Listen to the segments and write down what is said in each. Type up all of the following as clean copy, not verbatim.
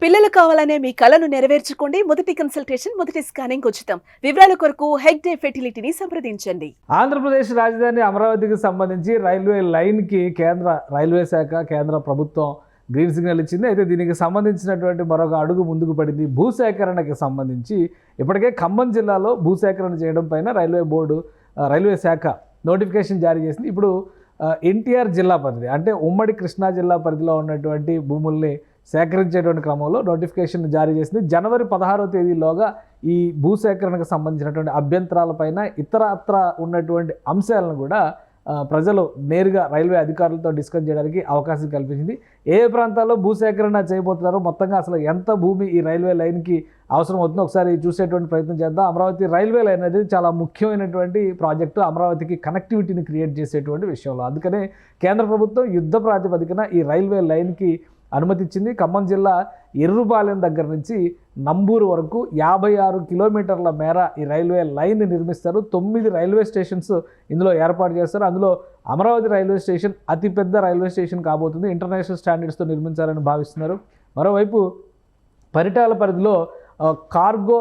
పిల్లలు కావాలనే మీ కలను నెరవేర్చుకోండి. మొదటి కన్సల్టేషన్, మొదటి స్కానింగ్ ఉచితం. వివరాల కొరకు హెగ్డే ఫెర్టిలిటీని సంప్రదించండి. ఆంధ్రప్రదేశ్ రాజధాని అమరావతికి సంబంధించి రైల్వే లైన్కి కేంద్ర రైల్వే శాఖ, కేంద్ర ప్రభుత్వం గ్రీన్ సిగ్నల్ ఇచ్చింది. అయితే దీనికి సంబంధించినటువంటి మరొక అడుగు ముందుకు పడింది. భూసేకరణకి సంబంధించి ఇప్పటికే ఖమ్మం జిల్లాలో భూసేకరణ చేయడం పైన రైల్వే బోర్డు, రైల్వే శాఖ నోటిఫికేషన్ జారీ చేసింది. ఇప్పుడు ఎన్టీఆర్ జిల్లా పరిధి, అంటే ఉమ్మడి కృష్ణా జిల్లా పరిధిలో ఉన్నటువంటి భూముల్ని సేకరించేటువంటి క్రమంలో నోటిఫికేషన్ జారీ చేసింది. జనవరి 16వ తేదీలోగా ఈ భూసేకరణకు సంబంధించినటువంటి అభ్యంతరాలపైన ఇతరత్ర ఉన్నటువంటి అంశాలను కూడా ప్రజలు నేరుగా రైల్వే అధికారులతో డిస్కస్ చేయడానికి అవకాశం కల్పించింది. ఏ ప్రాంతాల్లో భూసేకరణ చేయబోతున్నారో, మొత్తంగా అసలు ఎంత భూమి ఈ రైల్వే లైన్కి అవసరం అవుతుందో ఒకసారి చూసేటువంటి ప్రయత్నం చేద్దాం. అమరావతి రైల్వే లైన్ అనేది చాలా ముఖ్యమైనటువంటి ప్రాజెక్టు, అమరావతికి కనెక్టివిటీని క్రియేట్ చేసేటువంటి విషయంలో. అందుకనే కేంద్ర ప్రభుత్వం యుద్ధ ప్రాతిపదికన ఈ రైల్వే లైన్కి అనుమతి ఇచ్చింది. ఖమ్మం జిల్లా ఎర్రుపాలెం దగ్గర నుంచి నంబూరు వరకు 56 కిలోమీటర్ల మేర ఈ రైల్వే లైన్ నిర్మిస్తారు. 9 రైల్వే స్టేషన్స్ ఇందులో ఏర్పాటు చేస్తారు. అందులో అమరావతి రైల్వే స్టేషన్ అతిపెద్ద రైల్వే స్టేషన్ కాబోతుంది. ఇంటర్నేషనల్ స్టాండర్డ్స్తో నిర్మించాలని భావిస్తున్నారు. మరోవైపు పరిటాల పరిధిలో కార్గో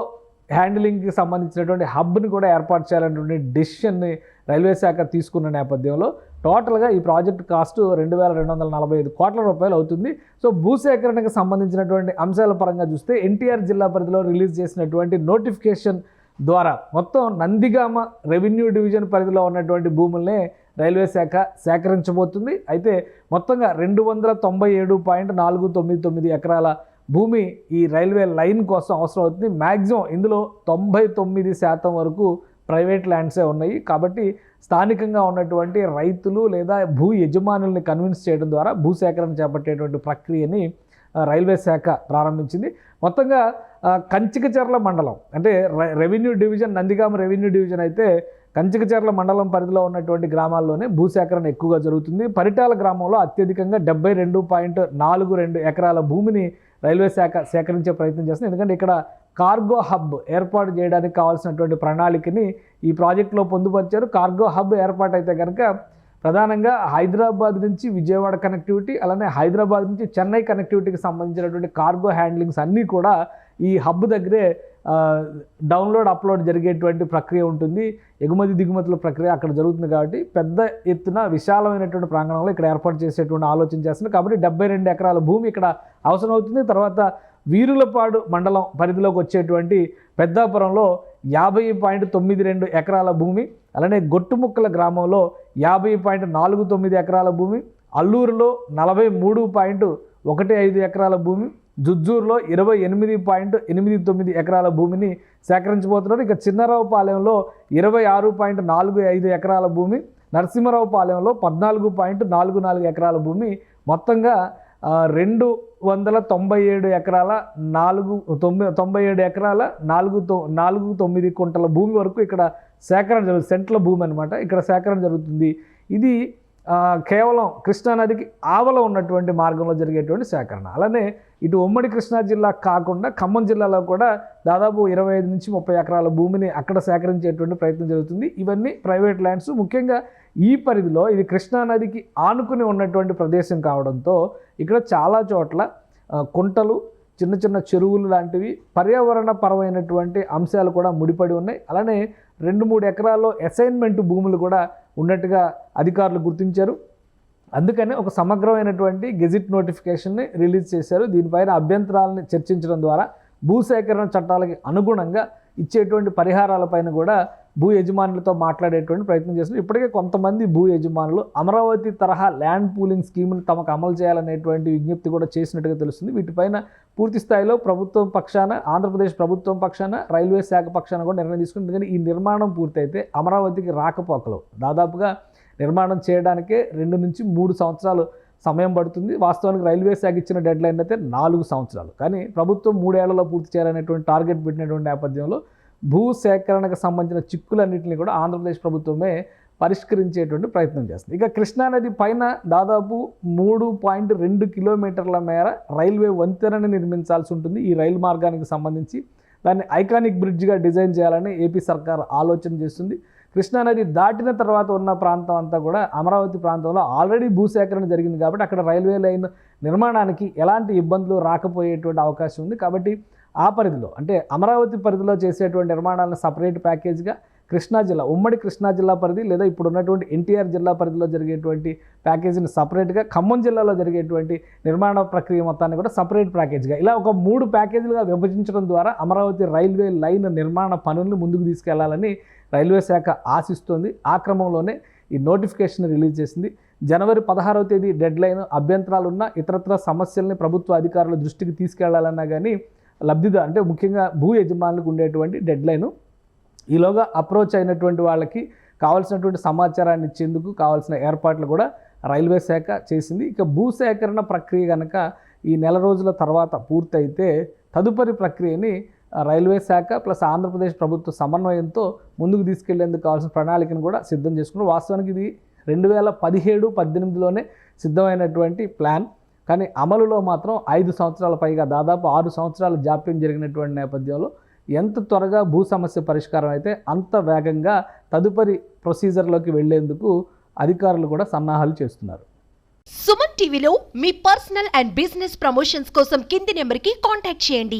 హ్యాండిలింగ్కి సంబంధించినటువంటి హబ్ని కూడా ఏర్పాటు చేయాలనేటువంటి డెసిషన్ని రైల్వే శాఖ తీసుకున్న నేపథ్యంలో టోటల్గా ఈ ప్రాజెక్ట్ కాస్ట్ 2245 కోట్ల రూపాయలు అవుతుంది. సో భూసేకరణకు సంబంధించినటువంటి అంశాల పరంగా చూస్తే ఎన్టీఆర్ జిల్లా పరిధిలో రిలీజ్ చేసినటువంటి నోటిఫికేషన్ ద్వారా మొత్తం నందిగామ రెవెన్యూ డివిజన్ పరిధిలో ఉన్నటువంటి భూములనే రైల్వే శాఖ సేకరించబోతుంది. అయితే మొత్తంగా 297.499 ఎకరాల భూమి ఈ రైల్వే లైన్ కోసం అవసరం అవుతుంది. మ్యాక్సిమం ఇందులో 99% వరకు ప్రైవేట్ ల్యాండ్సే ఉన్నాయి. కాబట్టి స్థానికంగా ఉన్నటువంటి రైతులు లేదా భూ యజమానుల్ని కన్విన్స్ చేయడం ద్వారా భూసేకరణ చేపట్టేటువంటి ప్రక్రియని రైల్వే శాఖ ప్రారంభించింది. మొత్తంగా కంచికచర్ల మండలం, అంటే revenue division, Nandigama revenue division అయితే కంచికచర్ల మండలం పరిధిలో ఉన్నటువంటి గ్రామాల్లోనే భూసేకరణ ఎక్కువగా జరుగుతుంది. పరిటాల గ్రామంలో అత్యధికంగా 72.42 ఎకరాల భూమిని రైల్వే శాఖ సేకరించే ప్రయత్నం చేస్తుంది. ఎందుకంటే ఇక్కడ కార్గో హబ్ ఏర్పాటు చేయడానికి కావాల్సినటువంటి ప్రణాళికని ఈ ప్రాజెక్టులో పొందుపరిచారు. కార్గో హబ్ ఏర్పాటు అయితే కనుక ప్రధానంగా హైదరాబాద్ నుంచి విజయవాడ కనెక్టివిటీ, అలానే హైదరాబాద్ నుంచి చెన్నై కనెక్టివిటీకి సంబంధించినటువంటి కార్గో హ్యాండ్లింగ్స్ అన్నీ కూడా ఈ హబ్ దగ్గరే డౌన్లోడ్ అప్లోడ్ జరిగేటువంటి ప్రక్రియ ఉంటుంది. ఎగుమతి దిగుమతుల ప్రక్రియ అక్కడ జరుగుతుంది. కాబట్టి పెద్ద ఎత్తున విశాలమైనటువంటి ప్రాంగణంలో ఇక్కడ ఏర్పాటు చేసేటువంటి ఆలోచన చేస్తుంది. కాబట్టి 72 ఎకరాల భూమి ఇక్కడ అవసరం అవుతుంది. తర్వాత వీరులపాడు మండలం పరిధిలోకి వచ్చేటువంటి పెద్దాపురంలో 50.92 ఎకరాల భూమి, అలానే గొట్టుముక్కల గ్రామంలో 50.49 ఎకరాల భూమి, అల్లూరులో 43.15 ఎకరాల భూమి, జుజ్జూరులో 28.89 ఎకరాల భూమిని సేకరించబోతున్నారు. ఇక చిన్నరావుపాలెంలో 26.45 ఎకరాల భూమి, నరసింహరావుపాలెంలో 14.44 ఎకరాల భూమి, మొత్తంగా 297 ఎకరాల 4.97 కుంటల భూమి వరకు ఇక్కడ సేకరణ జరుగుతుంది. సెంట్ల భూమి అనమాట, ఇక్కడ సేకరణ జరుగుతుంది. ఇది కేవలం కృష్ణానదికి ఆవల ఉన్నటువంటి మార్గంలో జరిగేటువంటి సేకరణ. అలానే ఇటు ఉమ్మడి కృష్ణా జిల్లా కాకుండా ఖమ్మం జిల్లాలో కూడా దాదాపు 25 నుంచి 30 ఎకరాల భూమిని అక్కడ సేకరించేటువంటి ప్రయత్నం జరుగుతుంది. ఇవన్నీ ప్రైవేట్ ల్యాండ్స్. ముఖ్యంగా ఈ పరిధిలో ఇది కృష్ణానదికి ఆనుకుని ఉన్నటువంటి ప్రదేశం కావడంతో ఇక్కడ చాలా చోట్ల కుంటలు, చిన్న చిన్న చెరువులు లాంటివి పర్యావరణ పరమైనటువంటి అంశాలు కూడా ముడిపడి ఉన్నాయి. అలానే 2-3 ఎకరాల్లో అసైన్మెంట్ భూములు కూడా ఉన్నట్టుగా అధికారులు గుర్తించారు. అందుకనే ఒక సమగ్రమైనటువంటి గెజిట్ నోటిఫికేషన్ని రిలీజ్ చేశారు. దీనిపైన అభ్యంతరాలను చర్చించడం ద్వారా భూసేకరణ చట్టాలకి అనుగుణంగా ఇచ్చేటువంటి పరిహారాలపైన కూడా భూ యజమానులతో మాట్లాడేటువంటి ప్రయత్నం చేస్తున్నారు. ఇప్పటికే కొంతమంది భూ యజమానులు అమరావతి తరహా ల్యాండ్ పూలింగ్ స్కీమ్ని తమకు అమలు చేయాలనేటువంటి విజ్ఞప్తి కూడా చేసినట్టుగా తెలుస్తుంది. వీటిపైన పూర్తి స్థాయిలో ప్రభుత్వం పక్షాన, ఆంధ్రప్రదేశ్ ప్రభుత్వం పక్షాన, రైల్వే శాఖ పక్షాన కూడా నిర్ణయం తీసుకుంది. ఎందుకంటే ఈ నిర్మాణం పూర్తయితే అమరావతికి రాకపోకలు దాదాపుగా నిర్మాణం చేయడానికే 2 నుంచి 3 సంవత్సరాలు సమయం పడుతుంది. వాస్తవానికి రైల్వే శాఖ ఇచ్చిన డెడ్ లైన్ అయితే 4 సంవత్సరాలు, కానీ ప్రభుత్వం 3 ఏళ్లలో పూర్తి చేయాలనేటువంటి టార్గెట్ పెట్టినటువంటి నేపథ్యంలో భూ సేకరణకు సంబంధించిన చిక్కులన్నింటినీ కూడా ఆంధ్రప్రదేశ్ ప్రభుత్వమే పరిష్కరించేటువంటి ప్రయత్నం చేస్తుంది. ఇక కృష్ణానది పైన దాదాపు 3.2 కిలోమీటర్ల మేర రైల్వే వంతెనని నిర్మించాల్సి ఉంటుంది. ఈ రైలు మార్గానికి సంబంధించి దాన్ని ఐకానిక్ బ్రిడ్జ్గా డిజైన్ చేయాలని ఏపీ సర్కార్ ఆలోచన చేస్తుంది. కృష్ణానది దాటిన తర్వాత ఉన్న ప్రాంతం అంతా కూడా అమరావతి ప్రాంతంలో ఆల్రెడీ భూసేకరణ జరిగింది కాబట్టి అక్కడ రైల్వే లైన్ నిర్మాణానికి ఎలాంటి ఇబ్బందులు రాకపోయేటువంటి అవకాశం ఉంది. కాబట్టి ఆ పరిధిలో అంటే అమరావతి పరిధిలో చేసేటువంటి నిర్మాణాలను సపరేట్ ప్యాకేజ్గా కృష్ణా జిల్లా, ఉమ్మడి కృష్ణా జిల్లా పరిధి లేదా ఇప్పుడు ఉన్నటువంటి ఎన్టీఆర్ జిల్లా పరిధిలో జరిగేటువంటి ప్యాకేజీని సపరేట్గా, ఖమ్మం జిల్లాలో జరిగేటువంటి నిర్మాణ ప్రక్రియ మొత్తాన్ని కూడా సపరేట్ ప్యాకేజ్గా ఇలా ఒక 3 ప్యాకేజీలుగా విభజించడం ద్వారా అమరావతి రైల్వే లైన్ నిర్మాణ పనులను ముందుకు తీసుకెళ్లాలని రైల్వే శాఖ ఆశిస్తోంది. ఆ క్రమంలోనే ఈ నోటిఫికేషన్ రిలీజ్ చేసింది. జనవరి 16వ తేదీ డెడ్ లైన్. అభ్యంతరాలు ఉన్న ఇతరత్ర సమస్యల్ని ప్రభుత్వ అధికారుల దృష్టికి తీసుకెళ్లాలన్నా కానీ లబ్ధిదారు అంటే ముఖ్యంగా భూ యజమానులకు ఉండేటువంటి డెడ్ లైను. ఈలోగా అప్రోచ్ అయినటువంటి వాళ్ళకి కావాల్సినటువంటి సమాచారాన్ని ఇచ్చేందుకు కావాల్సిన ఏర్పాట్లు కూడా రైల్వే శాఖ చేసింది. ఇక భూసేకరణ ప్రక్రియ కనుక ఈ నెల రోజుల తర్వాత పూర్తయితే తదుపరి ప్రక్రియని రైల్వే శాఖ ప్లస్ ఆంధ్రప్రదేశ్ ప్రభుత్వ సమన్వయంతో ముందుకు తీసుకెళ్లేందుకు కావాల్సిన ప్రణాళికను కూడా సిద్ధం చేసుకున్నారు. వాస్తవానికి ఇది 2017-18లోనే సిద్ధమైనటువంటి ప్లాన్. కానీ అమలులో మాత్రం 5 సంవత్సరాల పైగా దాదాపు 6 సంవత్సరాల జాప్యం జరిగినటువంటి నేపథ్యంలో ఎంత త్వరగా భూ సమస్య పరిష్కారం అయితే అంత వేగంగా తదుపరి ప్రొసీజర్లోకి వెళ్లేందుకు అధికారులు కూడా సన్నాహాలు చేస్తున్నారు. సుమన్ టీవీలో మీ పర్సనల్ అండ్ బిజినెస్ ప్రమోషన్స్ కోసం కింది నెంబర్కి కాంటాక్ట్ చేయండి.